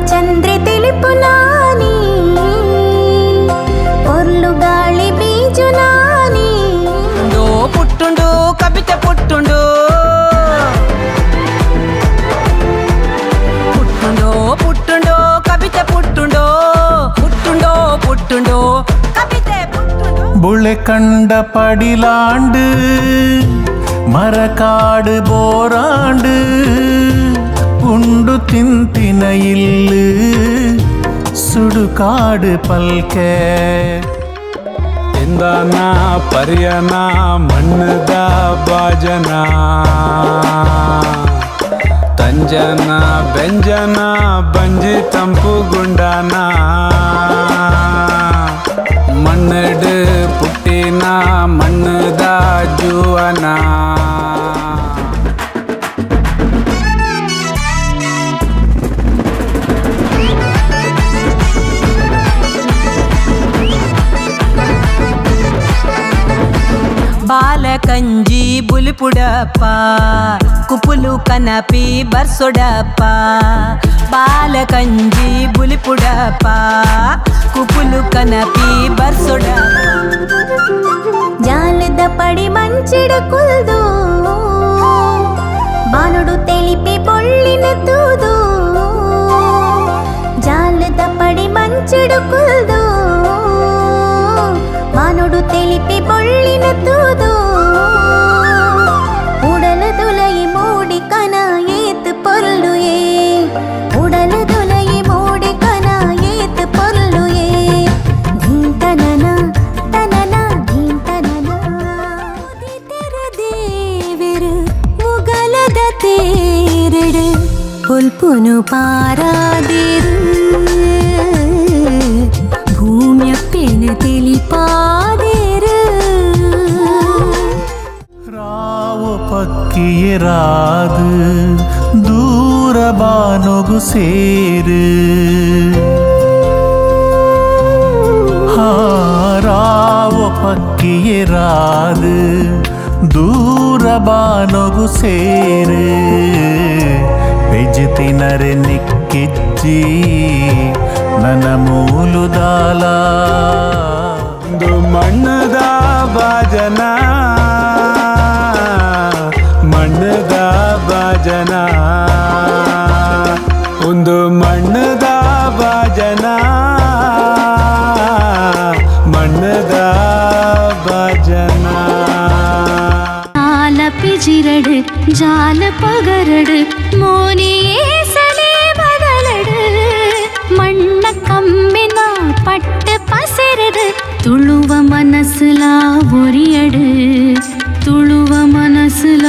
చంద్రి తెలుపు నాని పొర్లు గాలి బీజు నాని పుట్టుండు కవిత పుట్టుండు పుట్టుండో పుట్టుండో కవిత పుట్టుండో పుట్టుండో పుట్టుండో కవిత పుట్టుండో புளை கண்ட படிலாண்டு மரக்காடு போராண்டு ಉಂಡು ತಿಂತಿನ ಇಲ್ಲು ಸುಡುಕಾಡು ಪಲ್ಕೆ ಇಂದನ ಪರಿಯನ ಮಣ್ಣದ ಬಾಜನ ತಂಜನ ಬೆಂಜನ ಬಂಜಿ ತಂಪು ಗುಂಡನ ಮಣ್ಣಡು ಪುಟ್ಟಿನ ಮಣ್ಣದ ಜುವನ బాలకంజి బులిపుడప్ప కుపులు కనపి బర్సొడప్ప బాలకంజి బులిపుడప్ప కుపులు కనపి బర్సొడప్ప జాలದ పడి మంచిడు కుల్దు బానుడు తెలిపి పొళ్ళిన తూదు జాలದ పడి మంచిడు కుల్దు బానుడు తెలిపి పొళ్ళిన తూదు ఉడలు దులయి మూడి కన ఏతు పొర్లు ఏ ఉడలు దులయి మూడి కన ఏతు పొర్లు ఏ ధీంతనన తనన ಧೀಂತನನ ತೆರ ದೇವರು ಮುಗಲದ ತೇರಡು ಪುಲ್ಪುನು ಪಾರಾದಿರು ಭೂಮ್ಯಪ್ಪೆನ ತಿಳಿಪಾದಿರು ರಾವು ಪಕ್ಕಿಯೆ ರಾದು ದೂರ ಬಾನೊಗು ಸೇರು ರಾವು ಪಕ್ಕಿಯೆ ರಾದು ದೂರ ಬಾನೊಗು ಸೇರು ಬೆಜತಿನರೆ ನಿಕ್ಕಿಚ್ಚಿ ನನ್ನ ಮೂಲದಾಲ ಒಂದು ಮಣ್ಣದ ಬಾಜನ ಮಣ್ಣದ ಬಾಜನ ಒಂದು ಮಣ್ಣದ ಬಾಜನ ಮಣ್ಣದ ಬಾಜನ ಜಾಲ ಪಿಜಿರಡು ಜಾಲ ಪಗರಡು ಮೋನಿಯೇ ಸಲೆ ಬದಲಡು ಮಣ್ಣ ಕಮ್ಮಿನ ಪಟ್ಟು ಪಸೆರಡು ತುಳುವ ಮನಸ್ಸುಲ ಒರಿಯಡು ತುಳುವ ಮನಸ್ಸುಲ